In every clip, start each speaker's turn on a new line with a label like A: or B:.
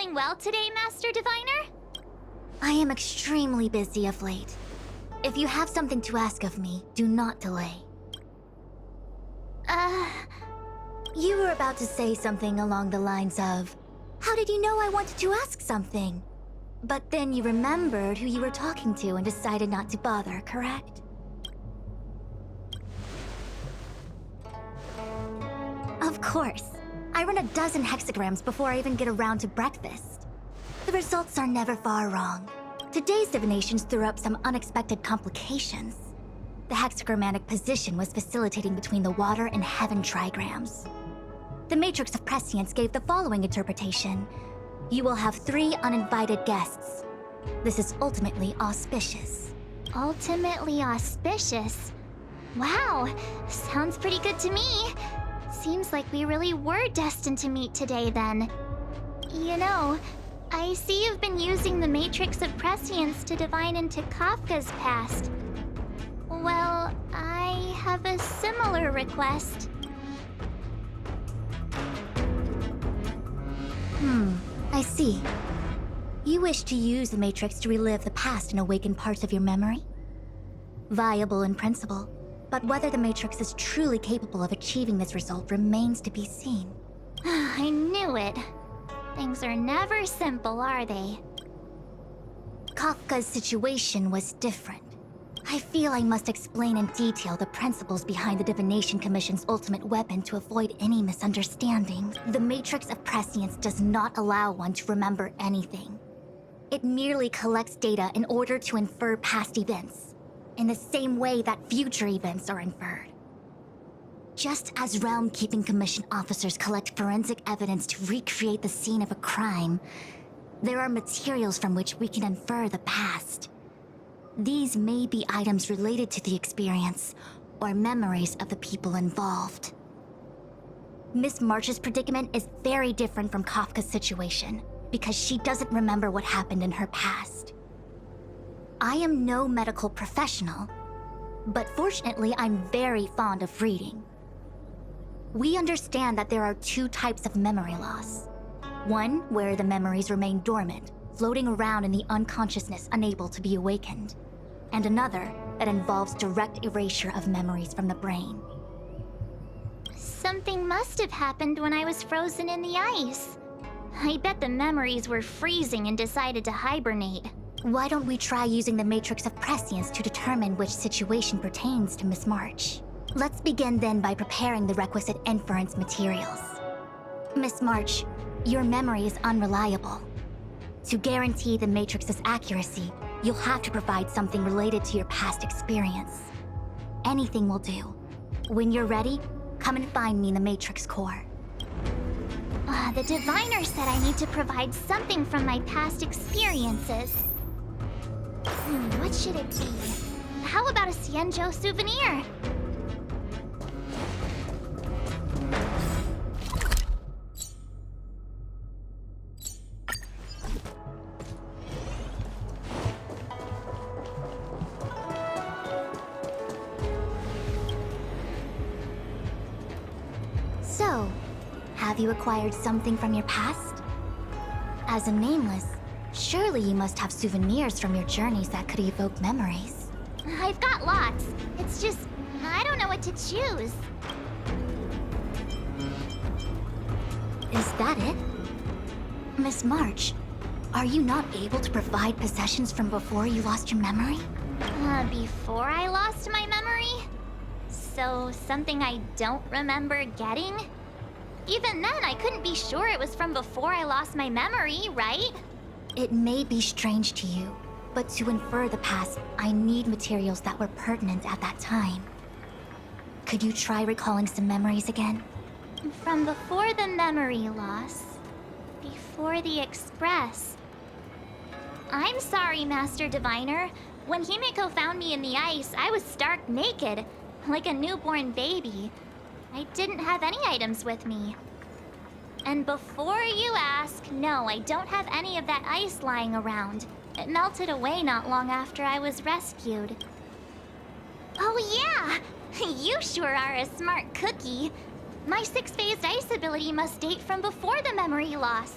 A: going well today, Master Diviner?
B: I am extremely busy of late. If you have something to ask of me, do not delay. You were about to say something along the lines of, how did you know I wanted to ask something? But then you remembered who you were talking to and decided not to bother, correct? Of course. I run a dozen hexagrams before I even get around to breakfast. The results are never far wrong. Today's divinations threw up some unexpected complications. The hexagrammatic position was facilitating between the water and heaven trigrams. The Matrix of Prescience gave the following interpretation. You will have 3 uninvited guests. This is ultimately auspicious.
A: Ultimately auspicious? Wow, sounds pretty good to me. Seems like we really were destined to meet today then. You know, I see you've been using the Matrix of Prescience to divine into Kafka's past. Well, I have a similar request.
B: I see. You wish to use the Matrix to relive the past and awaken parts of your memory? Viable in principle, but whether the Matrix is truly capable of achieving this result remains to be seen.
A: I knew it. Things are never simple, are they?
B: Kafka's situation was different. I feel I must explain in detail the principles behind the Divination Commission's ultimate weapon to avoid any misunderstanding. The Matrix of Prescience does not allow one to remember anything. It merely collects data in order to infer past events, in the same way that future events are inferred. Just as Realm Keeping Commission officers collect forensic evidence to recreate the scene of a crime, there are materials from which we can infer the past. These may be items related to the experience, or memories of the people involved. Miss March's predicament is very different from Kafka's situation, because she doesn't remember what happened in her past. I am no medical professional, but fortunately I'm very fond of reading. We understand that there are 2 types of memory loss. One where the memories remain dormant, floating around in the unconsciousness unable to be awakened. And another that involves direct erasure of memories from the brain.
A: Something must have happened when I was frozen in the ice. I bet the memories were freezing and decided to hibernate.
B: Why don't we try using the Matrix of Prescience to determine which situation pertains to Miss March? Let's begin then by preparing the requisite inference materials. Miss March, your memory is unreliable. To guarantee the Matrix's accuracy, you'll have to provide something related to your past experience. Anything will do. When you're ready, come and find me in the Matrix core.
A: The diviner said I need to provide something from my past experiences. What should it be? How about a Xianzhou souvenir?
B: So, have you acquired something from your past? As a nameless, surely you must have souvenirs from your journeys that could evoke memories.
A: I've got lots. It's just, I don't know what to choose.
B: Is that it? Miss March, are you not able to provide possessions from before you lost your memory?
A: Before I lost my memory? So, something I don't remember getting? Even then, I couldn't be sure it was from before I lost my memory, right?
B: It may be strange to you, but to infer the past, I need materials that were pertinent at that time. Could you try recalling some memories again?
A: From before the memory loss. Before the Express. I'm sorry, Master Diviner. When Himeko found me in the ice, I was stark naked, like a newborn baby. I didn't have any items with me. And before you ask, no, I don't have any of that ice lying around. It melted away not long after I was rescued. Oh yeah! You sure are a smart cookie. My 6-phased ice ability must date from before the memory loss.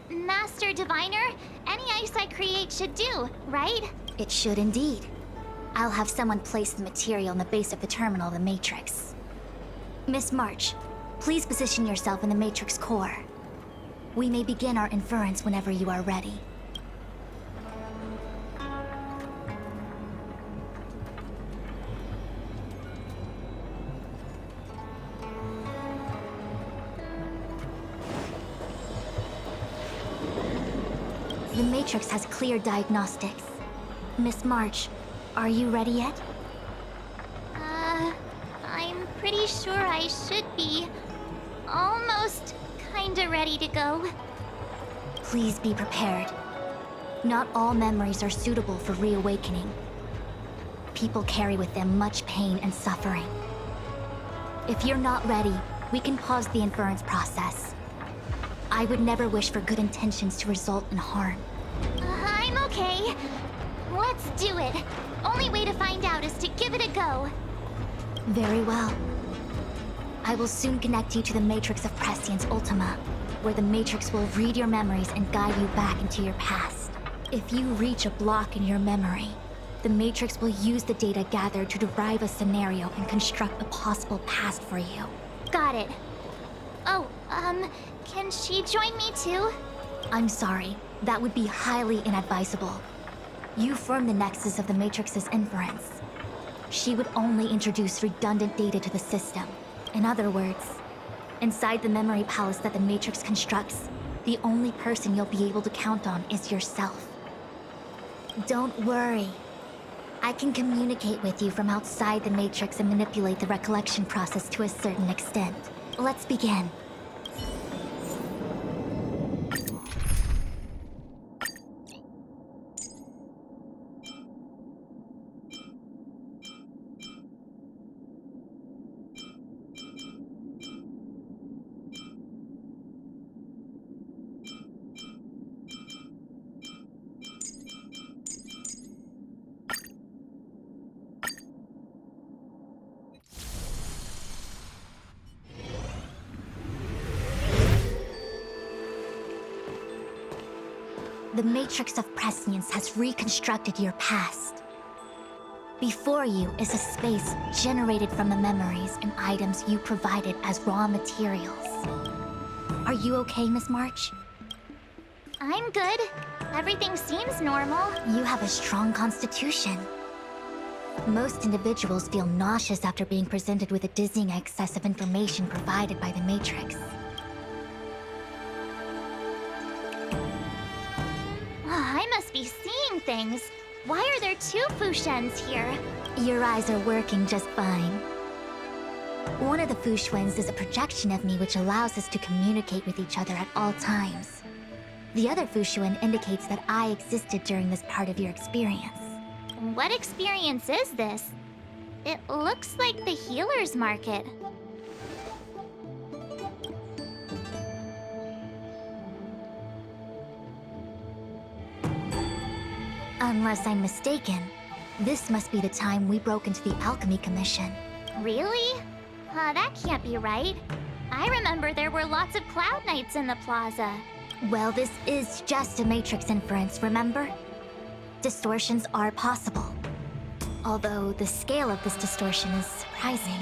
A: Not Master Diviner. Any ice I create should do, right?
B: It should indeed. I'll have someone place the material in the base of the terminal of the Matrix. Miss March, please position yourself in the Matrix core. We may begin our inference whenever you are ready. The Matrix has clear diagnostics. Miss March, are you ready yet?
A: I'm pretty sure I should be almost kinda ready to go.
B: Please be prepared. Not all memories are suitable for reawakening. People carry with them much pain and suffering. If you're not ready, we can pause the inference process. I would never wish for good intentions to result in harm.
A: I'm okay. Let's do it. Only way to find out is to give it a go.
B: Very well. I will soon connect you to the Matrix of Prescience Ultima, where the Matrix will read your memories and guide you back into your past. If you reach a block in your memory, the Matrix will use the data gathered to derive a scenario and construct a possible past for you.
A: Got it. Oh, can she join me too?
B: I'm sorry, that would be highly inadvisable. You form the nexus of the Matrix's inference. She would only introduce redundant data to the system. In other words, inside the memory palace that the Matrix constructs, the only person you'll be able to count on is yourself. Don't worry. I can communicate with you from outside the Matrix and manipulate the recollection process to a certain extent. Let's begin. The Matrix of Prescience has reconstructed your past. Before you is a space generated from the memories and items you provided as raw materials. Are you okay, Miss March?
A: I'm good. Everything seems normal.
B: You have a strong constitution. Most individuals feel nauseous after being presented with a dizzying excess of information provided by the Matrix.
A: I must be seeing things. Why are there two Fushens here?
B: Your eyes are working just fine. One of the Fushwens is a projection of me which allows us to communicate with each other at all times. The other Fushuen indicates that I existed during this part of your experience.
A: What experience is this? It looks like the healer's market.
B: Unless I'm mistaken, this must be the time we broke into the Alchemy Commission.
A: Really? That can't be right. I remember there were lots of Cloud Knights in the plaza.
B: Well, this is just a Matrix inference, remember? Distortions are possible. Although the scale of this distortion is surprising.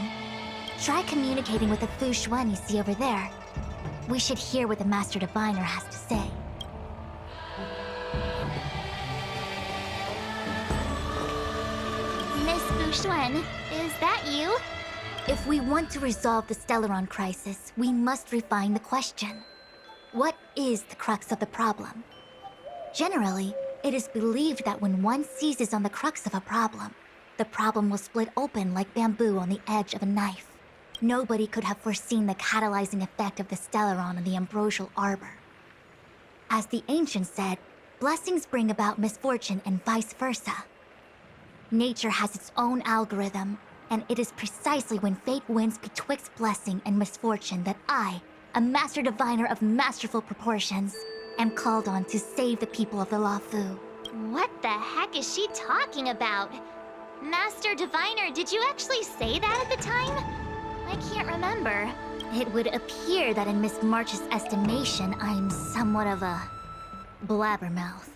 B: Try communicating with the Fushuen you see over there. We should hear what the Master Diviner has to say.
A: Miss Fushuen, is that you?
B: If we want to resolve the Stellaron crisis, we must refine the question. What is the crux of the problem? Generally, it is believed that when one seizes on the crux of a problem, the problem will split open like bamboo on the edge of a knife. Nobody could have foreseen the catalyzing effect of the Stellaron on the ambrosial arbor. As the ancients said, blessings bring about misfortune and vice versa. Nature has its own algorithm, and it is precisely when fate wins betwixt blessing and misfortune that I, a Master Diviner of masterful proportions, am called on to save the people of the Lafu.
A: What the heck is she talking about? Master Diviner, did you actually say that at the time? I can't remember.
B: It would appear that in Miss March's estimation, I'm somewhat of a blabbermouth.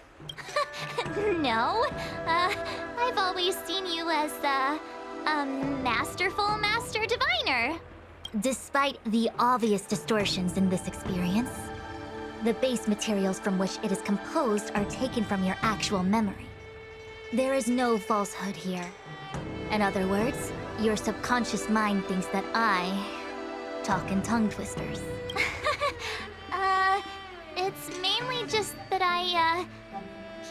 A: No, I've always seen you as a masterful Master Diviner.
B: Despite the obvious distortions in this experience, the base materials from which it is composed are taken from your actual memory. There is no falsehood here. In other words, your subconscious mind thinks that I talk in tongue twisters.
A: It's mainly just that I,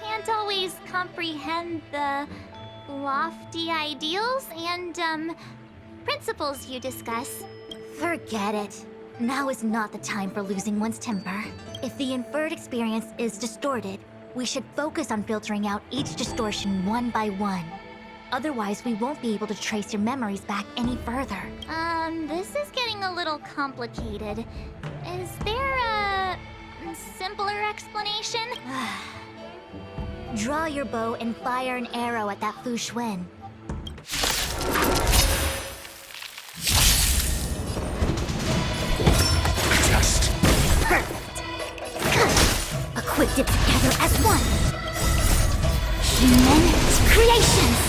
A: can't always comprehend the lofty ideals and, principles you discuss.
B: Forget it. Now is not the time for losing one's temper. If the inferred experience is distorted, we should focus on filtering out each distortion one by one. Otherwise, we won't be able to trace your memories back any further.
A: This is getting a little complicated. Is there a simpler explanation?
B: Draw your bow and fire an arrow at that Fu Xuan. Perfect. Equipped it together as one. Human creations.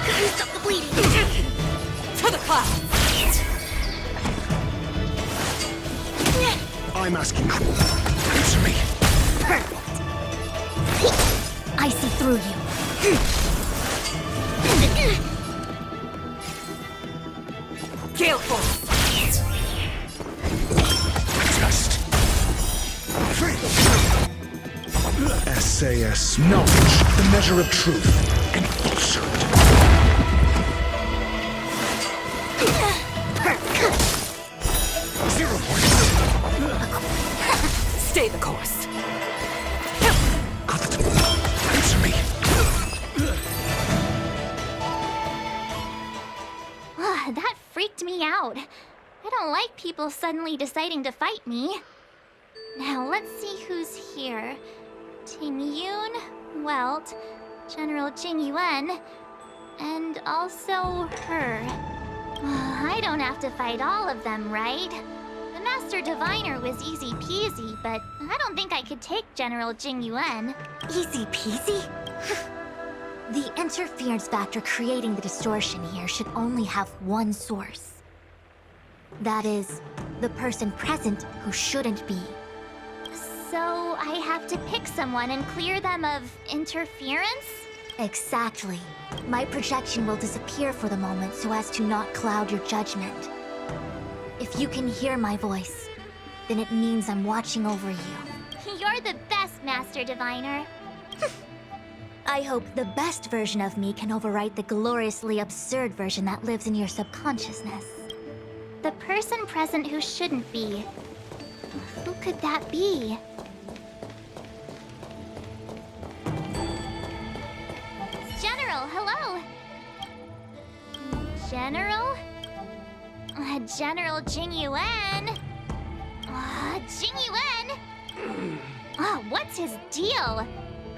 B: Gotta stop the bleeding.
C: To the clouds!
D: I'm asking. Answer me.
B: Perfect. I see through you.
C: Gale Force!
D: Test. SAS. Knowledge. The measure of truth and falsehood.
B: Perfect.
D: 0 points.
C: Stay the course.
D: Answer me.
A: That freaked me out. I don't like people suddenly deciding to fight me. Now, let's see who's here. Ting Yun, Welt, General Jing Yuan, and also her. I don't have to fight all of them, right? The Master Diviner was easy peasy, but I don't think I could take General Jing Yuan.
B: Easy peasy? The interference factor creating the distortion here should only have one source. That is, the person present who shouldn't be.
A: So I have to pick someone and clear them of interference?
B: Exactly. My projection will disappear for the moment so as to not cloud your judgment. If you can hear my voice, then it means I'm watching over you.
A: You're the best, Master Diviner.
B: I hope the best version of me can overwrite the gloriously absurd version that lives in your subconsciousness.
A: The person present who shouldn't be. Who could that be? General, hello! General? General Jing Yuan? Jing Yuan? What's his deal?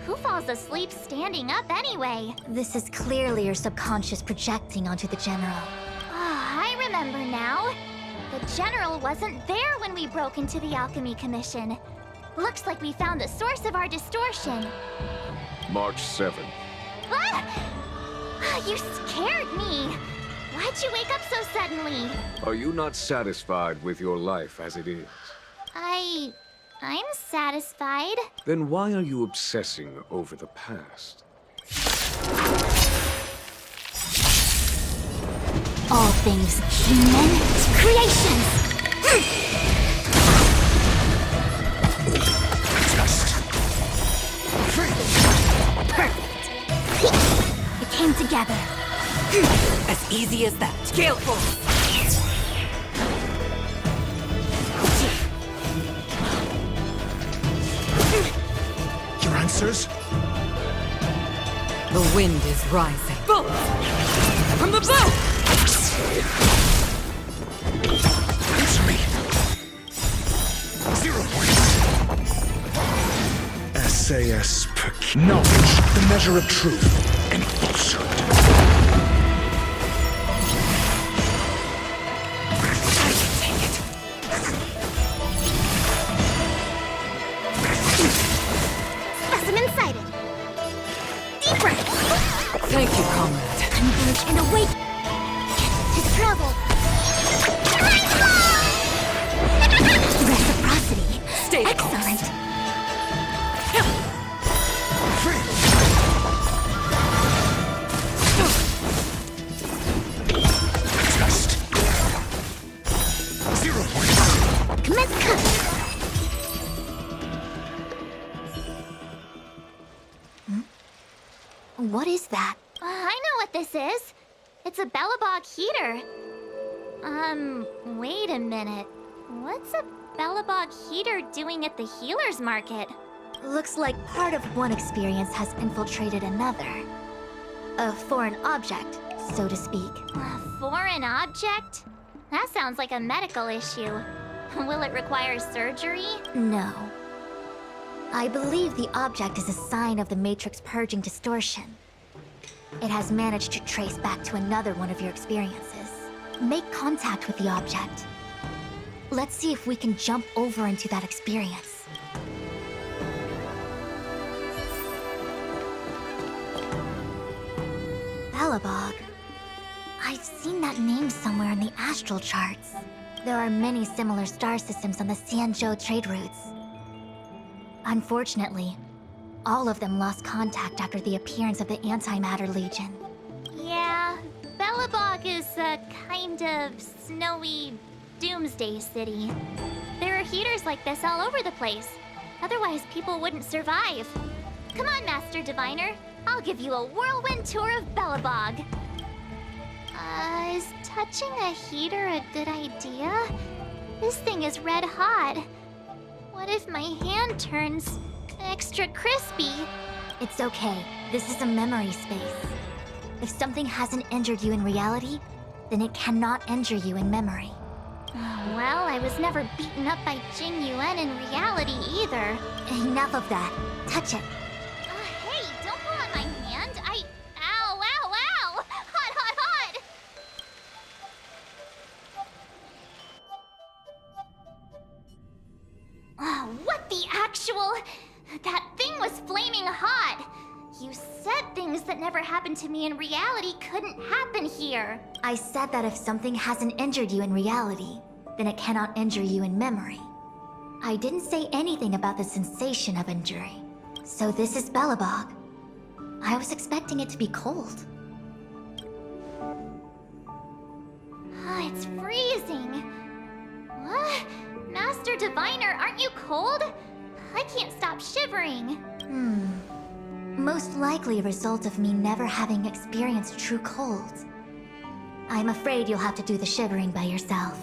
A: Who falls asleep standing up anyway?
B: This is clearly your subconscious projecting onto the General.
A: I remember now. The General wasn't there when we broke into the Alchemy Commission. Looks like we found the source of our distortion.
E: March 7th.
A: You scared me. Why'd you wake up so suddenly?
E: Are you not satisfied with your life as it is?
A: I'm satisfied.
E: Then why are you obsessing over the past?
B: All things human creations! Perfect. It came together.
C: As easy as that. Gale Force!
D: Your answers?
C: The wind is rising. Bolts! From the bow!
D: Answer me. 0 points. SAS knowledge, the measure of truth and falsehood.
C: I can take it. Thank you, comrade.
B: Converge and awake to travel. Reciprocity.
C: Stay the course.
B: Excellent.
D: Just 0 points.
B: Commence cut. What is that?
A: I know what this is. It's a Bellabog heater. Wait a minute. What's a Bellabog heater doing at the healer's market?
B: Looks like part of one experience has infiltrated another. A foreign object, so to speak.
A: A foreign object? That sounds like a medical issue. Will it require surgery?
B: No. I believe the object is a sign of the Matrix purging distortion. It has managed to trace back to another one of your experiences. Make contact with the object. Let's see if we can jump over into that experience. Bellabog. I've seen that name somewhere in the astral charts. There are many similar star systems on the Sanzhou trade routes. Unfortunately, all of them lost contact after the appearance of the Antimatter Legion.
A: Yeah, Bellabog is a kind of snowy doomsday city. There are heaters like this all over the place. Otherwise, people wouldn't survive. Come on, Master Diviner. I'll give you a whirlwind tour of Bellabog. Is touching a heater a good idea? This thing is red hot. What if my hand turns extra crispy?
B: It's okay. This is a memory space. If something hasn't injured you in reality, then it cannot injure you in memory.
A: Well, I was never beaten up by Jing Yuan in reality either.
B: Enough of that. Touch it.
A: Hey, don't pull on my hand. Ow, ow, ow! Hot, hot, hot! Oh, what the actual... That thing was flaming hot! You said things that never happened to me in reality couldn't happen here.
B: I said that if something hasn't injured you in reality, then it cannot injure you in memory. I didn't say anything about the sensation of injury. So this is Bellabog. I was expecting it to be cold.
A: Oh, it's freezing. What? Master Diviner, aren't you cold? I can't stop shivering.
B: Most likely a result of me never having experienced true cold. I'm afraid you'll have to do the shivering by yourself.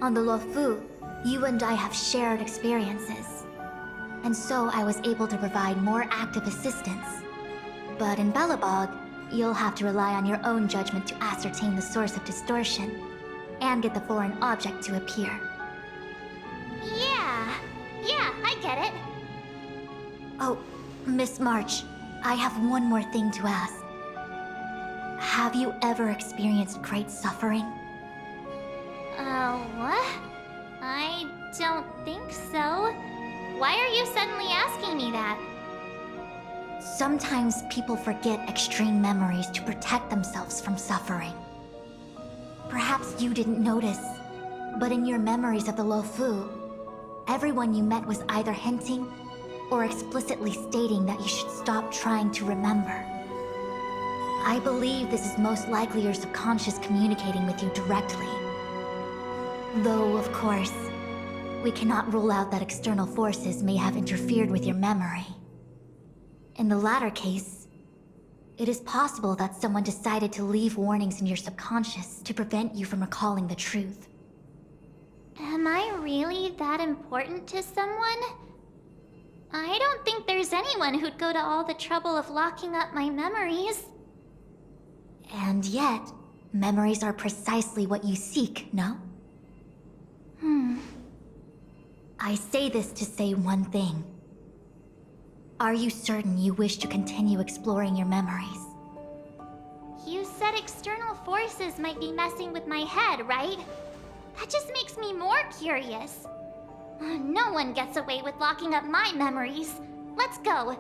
B: On the Luofu, you and I have shared experiences. And so I was able to provide more active assistance. But in Bellabog, you'll have to rely on your own judgment to ascertain the source of distortion, and get the foreign object to appear.
A: Yeah, I get it.
B: Oh, Miss March, I have one more thing to ask. Have you ever experienced great suffering?
A: What? I don't think so. Why are you suddenly asking me that?
B: Sometimes people forget extreme memories to protect themselves from suffering. Perhaps you didn't notice, but in your memories of the Luofu, everyone you met was either hinting or explicitly stating that you should stop trying to remember. I believe this is most likely your subconscious communicating with you directly. Though, of course, we cannot rule out that external forces may have interfered with your memory. In the latter case, it is possible that someone decided to leave warnings in your subconscious to prevent you from recalling the truth.
A: Am I really that important to someone? I don't think there's anyone who'd go to all the trouble of locking up my memories.
B: And yet, memories are precisely what you seek, no? I say this to say one thing. Are you certain you wish to continue exploring your memories?
A: You said external forces might be messing with my head, right? That just makes me more curious. No one gets away with locking up my memories. Let's go.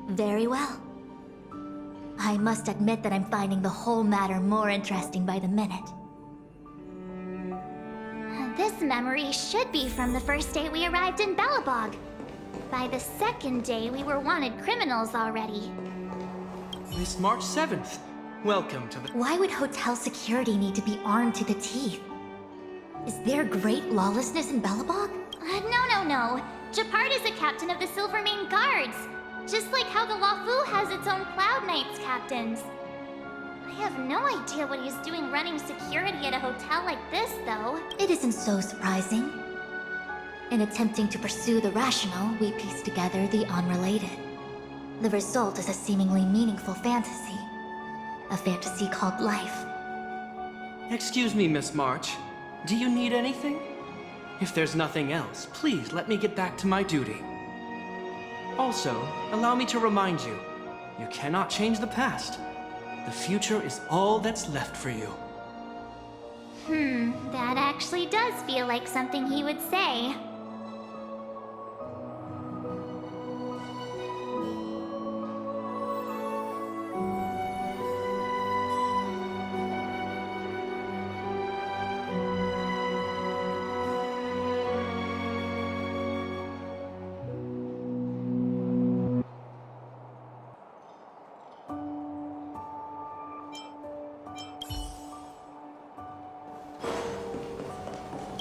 B: Very well. I must admit that I'm finding the whole matter more interesting by the minute.
A: This memory should be from the first day we arrived in Belobog. By the second day, we were wanted criminals already.
F: This March 7th. Welcome to the...
B: Why would hotel security need to be armed to the teeth? Is there great lawlessness in Belobog?
A: No. Japard is the captain of the Silvermane Guards. Just like how the Lafu has its own Cloud Knights captains. I have no idea what he's doing running security at a hotel like this, though.
B: It isn't so surprising. In attempting to pursue the rational, we piece together the unrelated. The result is a seemingly meaningful fantasy. A fantasy called life.
F: Excuse me, Miss March. Do you need anything? If there's nothing else, please let me get back to my duty. Also, allow me to remind you, you cannot change the past. The future is all that's left for you.
A: That actually does feel like something he would say.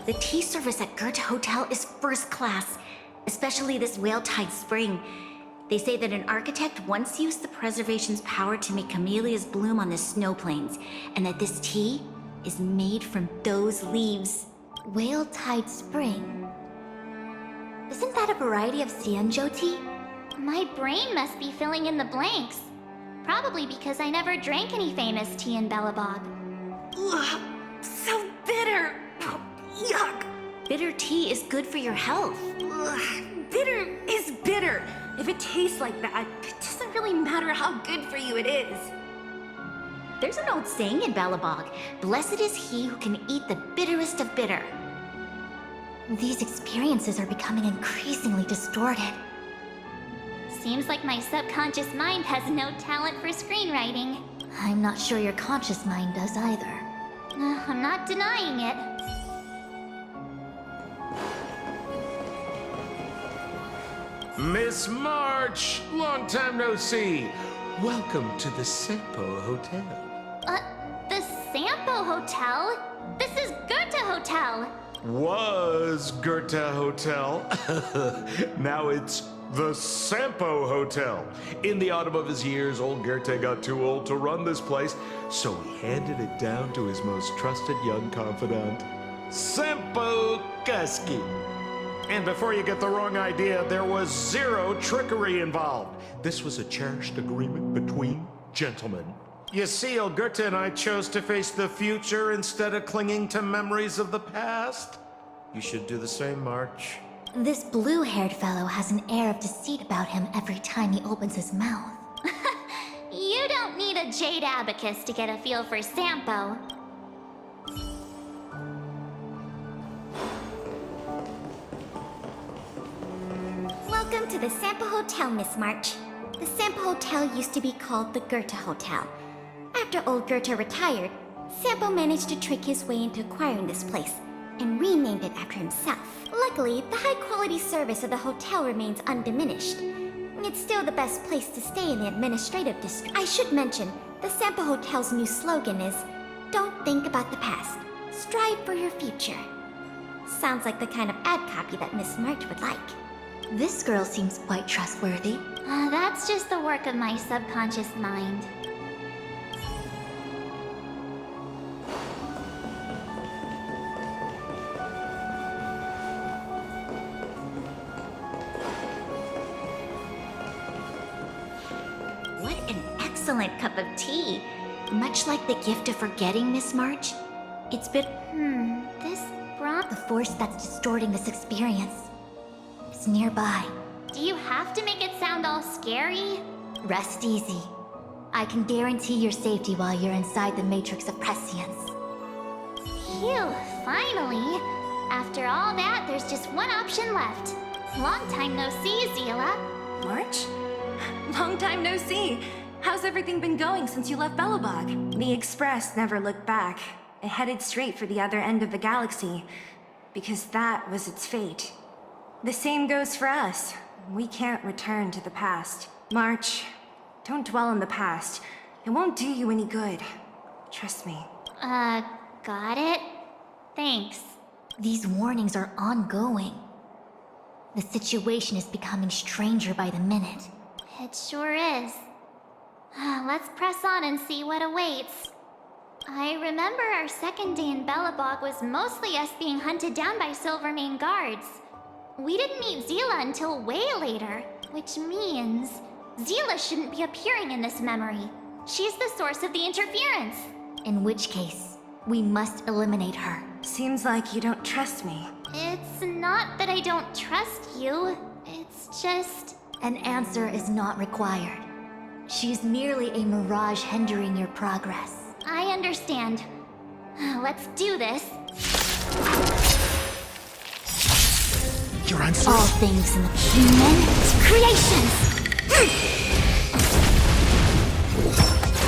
B: The tea service at Goethe Hotel is first class, especially this Whale-Tide Spring. They say that an architect once used the preservation's power to make camellias bloom on the snow plains, and that this tea is made from those leaves. Whale-Tide Spring? Isn't that a variety of Xianzhou tea?
A: My brain must be filling in the blanks. Probably because I never drank any famous tea in Belobog.
B: Ugh, so bitter! Yuck! Bitter tea is good for your health.
G: Ugh, bitter is bitter. If it tastes like that, it doesn't really matter how good for you it is.
B: There's an old saying in Belobog, blessed is he who can eat the bitterest of bitter. These experiences are becoming increasingly distorted.
A: Seems like my subconscious mind has no talent for screenwriting.
B: I'm not sure your conscious mind does either.
A: I'm not denying it.
E: Miss March! Long time no see. Welcome to the Sampo Hotel.
A: The Sampo Hotel? This is Goethe Hotel.
H: Was Goethe Hotel. Now it's the Sampo Hotel. In the autumn of his years, old Goethe got too old to run this place, so he handed it down to his most trusted young confidant, Sampo Kuski. And before you get the wrong idea, there was zero trickery involved. This was a cherished agreement between gentlemen. You see, old Goethe and I chose to face the future instead of clinging to memories of the past. You should do the same, March.
B: This blue-haired fellow has an air of deceit about him every time he opens his mouth.
A: You don't need a jade abacus to get a feel for Sampo.
G: Welcome to the Sampo Hotel, Miss March. The Sampo Hotel used to be called the Goethe Hotel. After old Goethe retired, Sampo managed to trick his way into acquiring this place and renamed it after himself. Luckily, the high-quality service of the hotel remains undiminished. It's still the best place to stay in the administrative district. I should mention, the Sampo Hotel's new slogan is, "Don't think about the past, strive for your future." Sounds like the kind of ad copy that Miss March would like.
B: This girl seems quite trustworthy.
A: That's just the work of my subconscious mind.
B: What an excellent cup of tea. Much like the gift of forgetting, Miss March, it's been
A: This brought...
B: the force that's distorting this experience. It's nearby.
A: Do you have to make it sound all scary?
B: Rest easy. I can guarantee your safety while you're inside the matrix of prescience.
A: Phew, finally. After all that, there's just one option left. Long time no see, Zila.
G: March? Long time no see.
I: How's everything been going since you left Belobog? The Express never looked back. It headed straight for the other end of the galaxy, because that was its fate. The same goes for us. We can't return to the past. March, don't dwell on the past. It won't do you any good. Trust me.
A: Got it? Thanks.
B: These warnings are ongoing. The situation is becoming stranger by the minute.
A: It sure is. Let's press on and see what awaits. I remember our second day in Belobog was mostly us being hunted down by Silvermane guards. We didn't meet Zila until way later, which means Zila shouldn't be appearing in this memory. She's the source of the interference.
B: In which case, we must eliminate her.
I: Seems like you don't trust me.
A: It's not that I don't trust you. It's just...
B: An answer is not required. She's merely a mirage hindering your progress.
A: I understand. Let's do this.
D: Your answer?
B: All things in the human creations!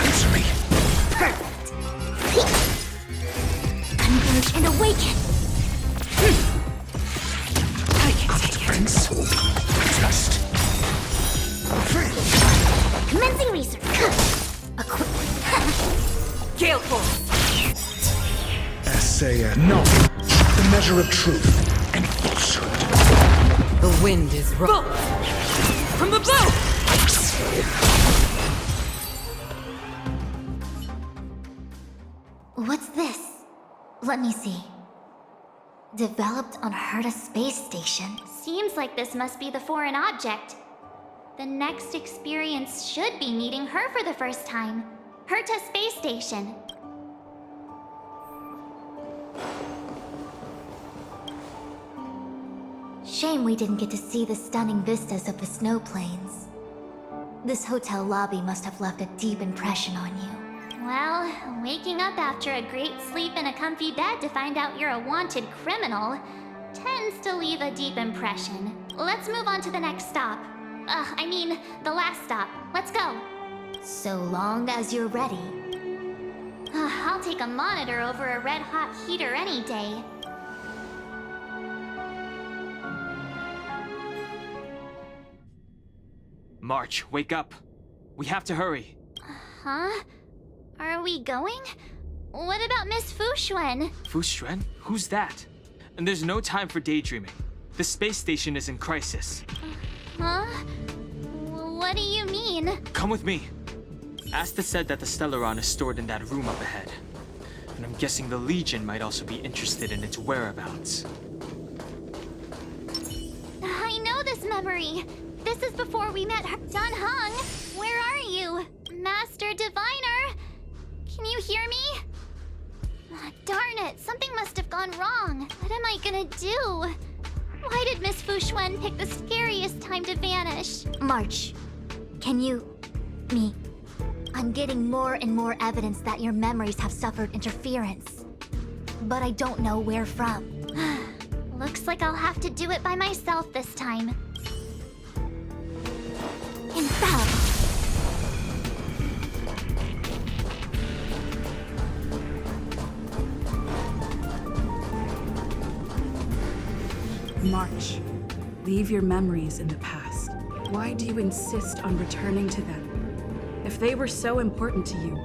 D: Answer me.
B: Perfect. Converge and awaken!
I: I can take it.
D: Friends? Trust.
B: Commencing research! Equip.
C: Gale Force!
D: Essay knowledge. The measure of truth and falsehood.
C: The wind is rough. From the bow!
B: What's this? Let me see. Developed on Herta Space Station.
A: Seems like this must be the foreign object. The next experience should be meeting her for the first time. Herta Space Station.
B: Shame we didn't get to see the stunning vistas of the snow plains. This hotel lobby must have left a deep impression on you.
A: Well, waking up after a great sleep in a comfy bed to find out you're a wanted criminal tends to leave a deep impression. Let's move on to the next stop. The last stop. Let's go.
B: So long as you're ready.
A: I'll take a monitor over a red-hot heater any day.
J: March, wake up. We have to hurry.
A: Huh? Are we going? What about Miss Fushuen?
J: Fushuen? Who's that? And there's no time for daydreaming. The space station is in crisis.
A: Huh? What do you mean?
J: Come with me. Asta said that the Stellaron is stored in that room up ahead. And I'm guessing the Legion might also be interested in its whereabouts.
A: I know this memory. This is before we met Don Hung. Where are you? Master Diviner? Can you hear me? Darn it, something must have gone wrong. What am I gonna do? Why did Miss Fushuen pick the scariest time to vanish?
B: March, can you... me... I'm getting more and more evidence that your memories have suffered interference. But I don't know where from.
A: Looks like I'll have to do it by myself this time.
B: Infallible!
K: March, leave your memories in the past. Why do you insist on returning to them? If they were so important to you,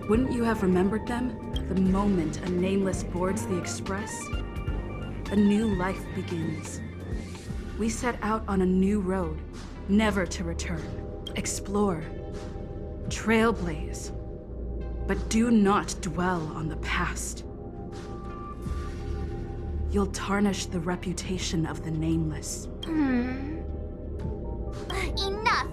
K: wouldn't you have remembered them the moment a nameless boards the Express? A new life begins. We set out on a new road, never to return. Explore, trailblaze, but do not dwell on the past. You'll tarnish the reputation of the Nameless.
A: Enough!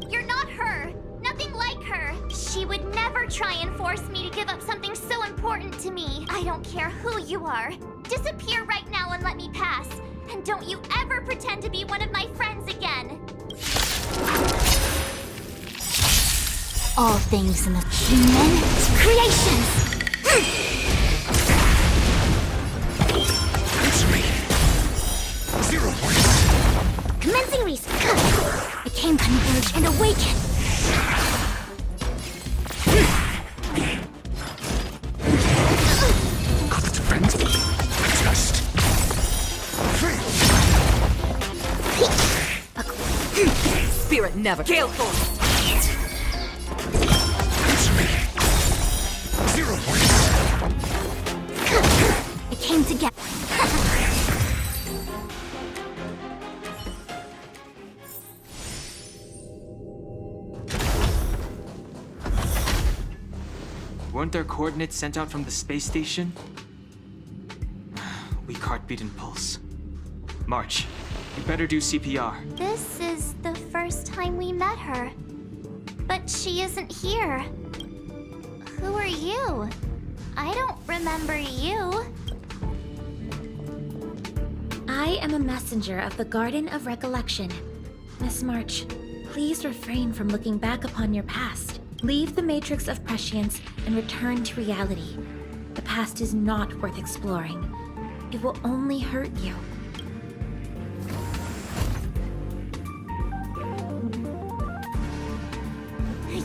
A: You're not her! Nothing like her! She would never try and force me to give up something so important to me. I don't care who you are. Disappear right now and let me pass. And don't you ever pretend to be one of my friends again.
B: All things in the human creations!
D: Answer me. 0 points.
B: Commencing research! Became converge and awaken!
C: Spirit never. Gale Force.
B: It came together.
J: Weren't there coordinates sent out from the space station? Weak heartbeat and pulse. March, you better do CPR.
A: This is the first time we met her. But she isn't here. Who are you? I don't remember you.
G: I am a messenger of the Garden of Recollection. Miss March, please refrain from looking back upon your past. Leave the matrix of prescience and return to reality. The past is not worth exploring. It will only hurt you.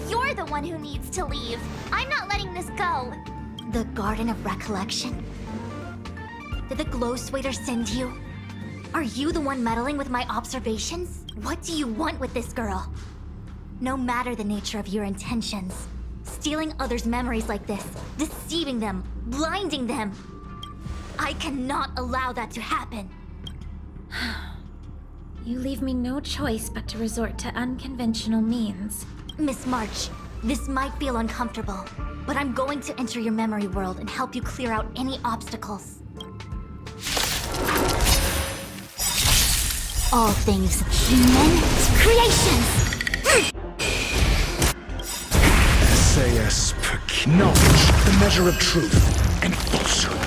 A: You're the one who needs to leave. I'm not letting this go.
B: The Garden of Recollection? Did the Glow Swader send you? Are you the one meddling with my observations? What do you want with this girl? No matter the nature of your intentions, stealing others' memories like this, deceiving them, blinding them, I cannot allow that to happen.
G: You leave me no choice but to resort to unconventional means.
B: Miss March, this might feel uncomfortable, but I'm going to enter your memory world and help you clear out any obstacles. All things human creations!
D: SAS knowledge, the measure of truth and falsehood.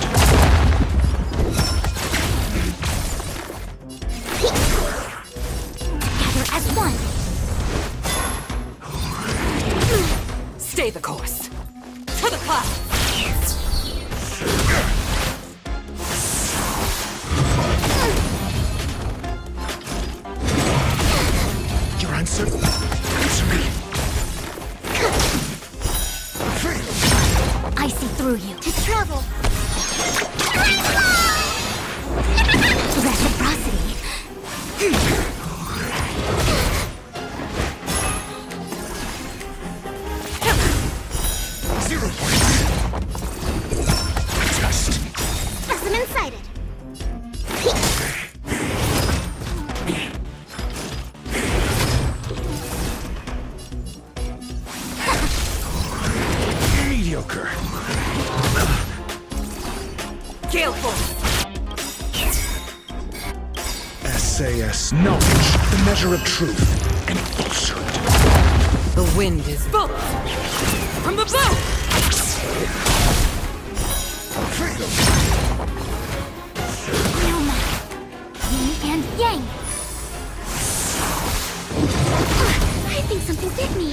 B: Gather as one!
C: Stay the course. To the clouds.
D: Your answer? Answer me.
B: I see through you.
A: To travel.
B: Reciprocity.
D: 0 points. Just.
A: Specimen sighted.
D: Mediocre.
C: Gale Force.
D: SAS knowledge, the measure of truth and falsehood.
C: The wind is both. From the bow.
B: Yuma. Yin and yang.
A: I think something bit me.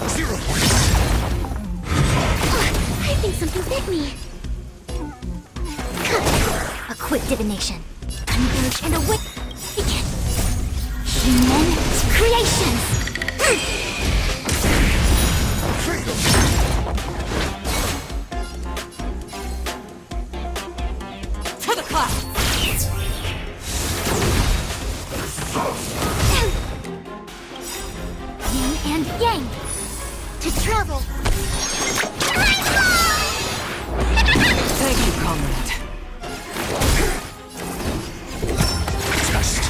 D: 0 points.
A: I think something bit me.
B: A quick divination. Converge and awake. Begin. Human creations.
C: To the clouds.
B: Yin and yang.
A: To travel.
C: Thank you, comrade.
D: Just.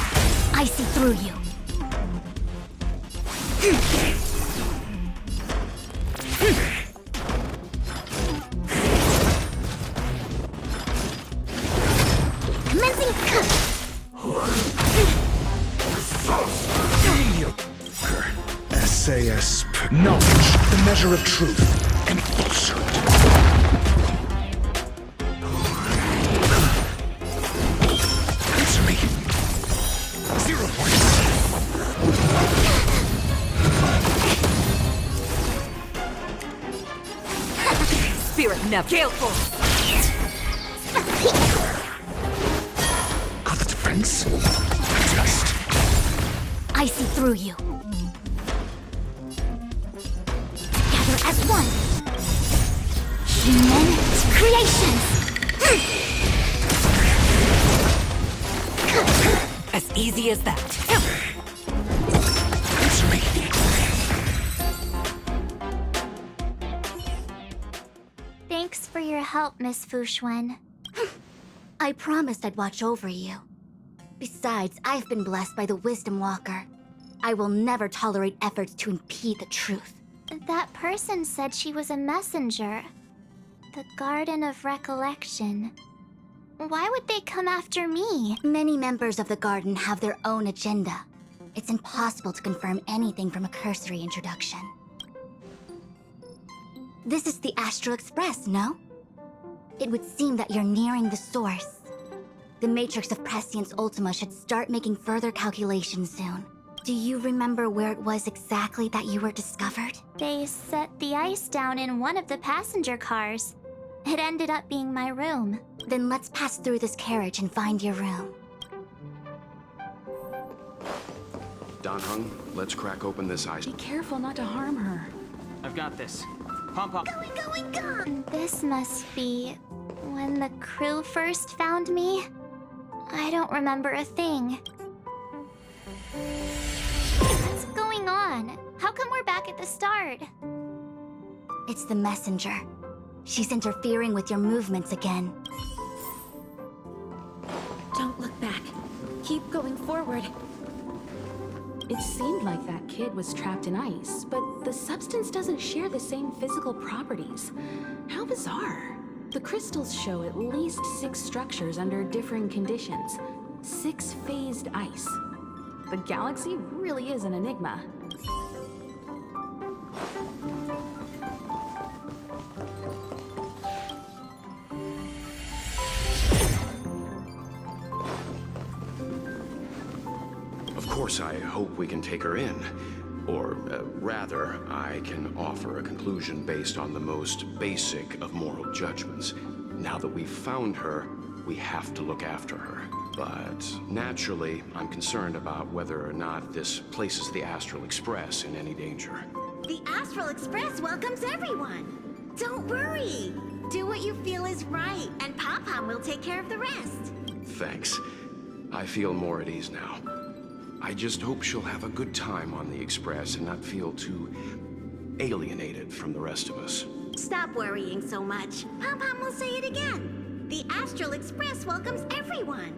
B: I see through you.
A: Commencing cut.
D: Mediocre. SAS knowledge, the measure of truth and falsehood. Answer me. 0 points.
C: Spirit never. Gale Force.
D: Got the defense? Just.
B: I see through you. Gather as one. Human creations.
C: easy as that.
D: Answer me.
A: Thanks for your help, Miss Fushuen.
B: I promised I'd watch over you. Besides, I've been blessed by the Wisdom Walker. I will never tolerate efforts to impede the truth.
A: That person said she was a messenger. The Garden of Recollection. Why would they come after me?
B: Many members of the Garden have their own agenda. It's impossible to confirm anything from a cursory introduction. This is the Astral Express, no? It would seem that you're nearing the source. The Matrix of Prescience Ultima should start making further calculations soon. Do you remember where it was exactly that you were discovered?
A: They set the ice down in one of the passenger cars. It ended up being my room.
B: Then let's pass through this carriage and find your room.
L: Don Hung, let's crack open this ice.
K: Be careful not to harm her.
J: I've got this. Pom-pom.
A: This must be when the crew first found me. I don't remember a thing. What's going on? How come we're back at the start?
B: It's the messenger. She's interfering with your movements again.
M: Don't look back. Keep going forward.
K: It seemed like that kid was trapped in ice, but the substance doesn't share the same physical properties. How bizarre. The crystals show at least 6 structures under differing conditions. 6 phased ice. The galaxy really is an enigma.
L: Of course, I hope we can take her in. Or, rather, I can offer a conclusion based on the most basic of moral judgments. Now that we've found her, we have to look after her. But naturally, I'm concerned about whether or not this places the Astral Express in any danger.
G: The Astral Express welcomes everyone. Don't worry. Do what you feel is right, and Pom-Pom will take care of the rest.
L: Thanks. I feel more at ease now. I just hope she'll have a good time on the Express and not feel too alienated from the rest of us.
G: Stop worrying so much. Pom-Pom will say it again. The Astral Express welcomes everyone.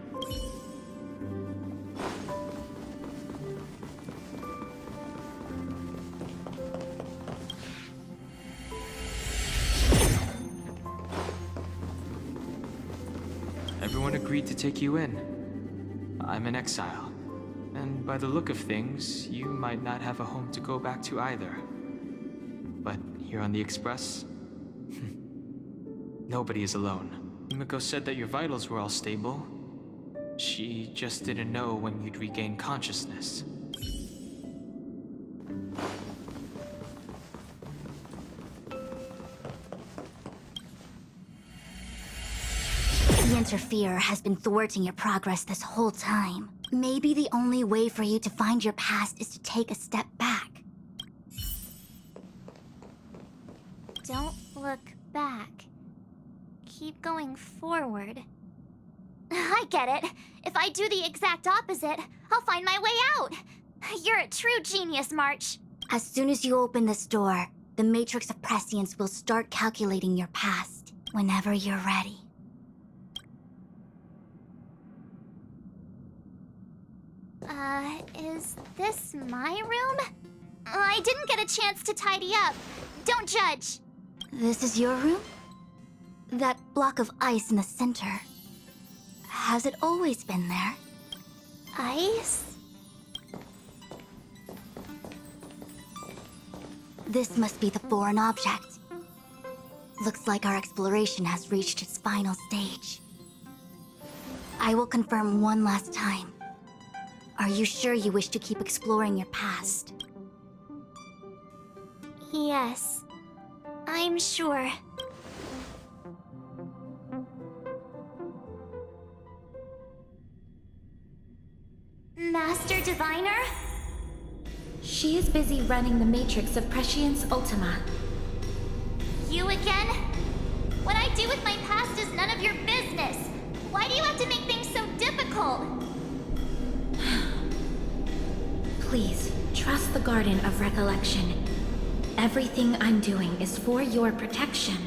J: Everyone agreed to take you in. I'm in exile. And by the look of things, you might not have a home to go back to either. But here on the Express, nobody is alone. Yumiko said that your vitals were all stable. She just didn't know when you'd regain consciousness.
B: The Interferer has been thwarting your progress this whole time. Maybe the only way for you to find your past is to take a step back.
A: Don't look back. Keep going forward. I get it. If I do the exact opposite, I'll find my way out. You're a true genius, March.
B: As soon as you open this door, the Matrix of Prescience will start calculating your past whenever you're ready.
A: Is this my room? I didn't get a chance to tidy up. Don't judge.
B: This is your room? That block of ice in the center. Has it always been there?
A: Ice?
B: This must be the foreign object. Looks like our exploration has reached its final stage. I will confirm one last time. Are you sure you wish to keep exploring your past?
A: Yes. I'm sure. Master Diviner?
M: She is busy running the Matrix of Prescience Ultima.
A: You again? What I do with my past is none of your business. Why do you have to make things so difficult?
M: Please, trust the Garden of Recollection. Everything I'm doing is for your protection.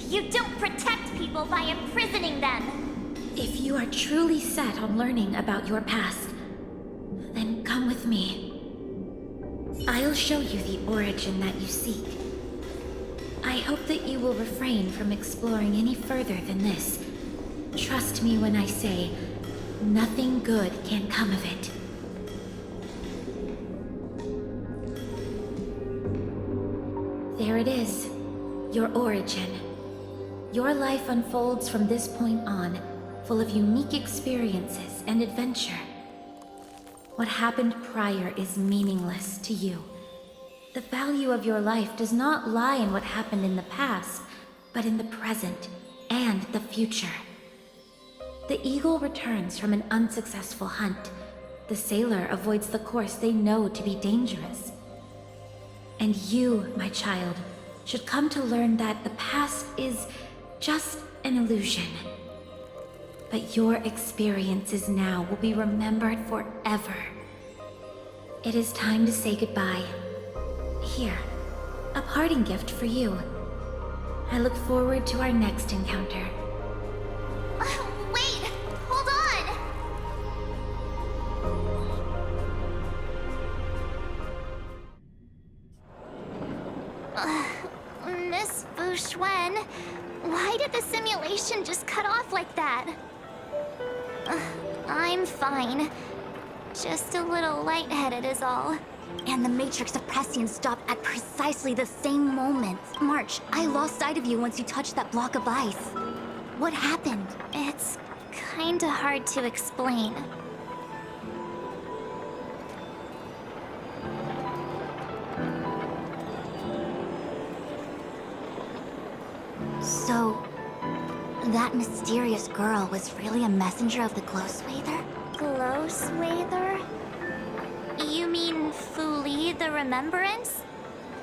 A: You don't protect people by imprisoning them!
M: If you are truly set on learning about your past, then come with me. I'll show you the origin that you seek. I hope that you will refrain from exploring any further than this. Trust me when I say, nothing good can come of it. There it is, your origin. Your life unfolds from this point on, full of unique experiences and adventure. What happened prior is meaningless to you. The value of your life does not lie in what happened in the past, but in the present and the future. The eagle returns from an unsuccessful hunt. The sailor avoids the course they know to be dangerous. And you, my child, should come to learn that the past is just an illusion. But your experiences now will be remembered forever. It is time to say goodbye. Here, a parting gift for you. I look forward to our next encounter.
A: Wait! Hold on! Miss Fushuen, why did the simulation just cut off like that? I'm fine. Just a little lightheaded is all.
B: And the Matrix of Prescience stopped at precisely the same moment. March, I lost sight of you once you touched that block of ice. What happened?
A: It's kinda hard to explain.
B: So, that mysterious girl was really a messenger of the Glow Swather?
A: Glow Swather? You mean Fuli the Remembrance?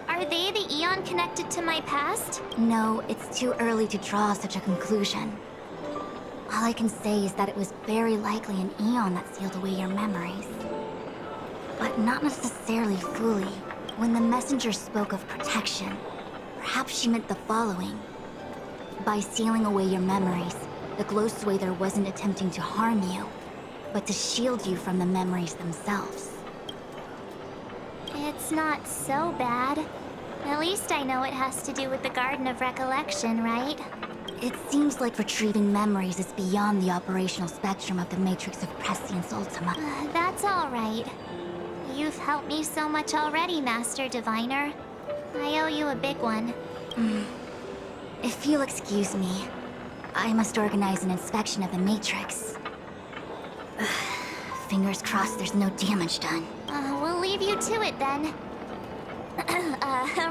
A: Are they the Eon connected to my past?
B: No, it's too early to draw such a conclusion. All I can say is that it was very likely an Eon that sealed away your memories. But not necessarily Fuli. When the messenger spoke of protection, perhaps she meant the following. By sealing away your memories, the Glow Swather wasn't attempting to harm you, but to shield you from the memories themselves.
A: It's not so bad. At least I know it has to do with the Garden of Recollection, right?
B: It seems like retrieving memories is beyond the operational spectrum of the Matrix of Prescience Ultima.
A: That's all right. You've helped me so much already, Master Diviner. I owe you a big one.
B: If you'll excuse me, I must organize an inspection of the Matrix. Fingers crossed there's no damage done.
A: We'll leave you to it then.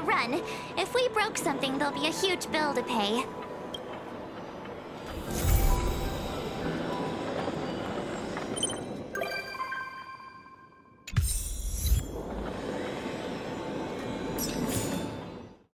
A: Run. If we broke something, there'll be a huge bill to pay.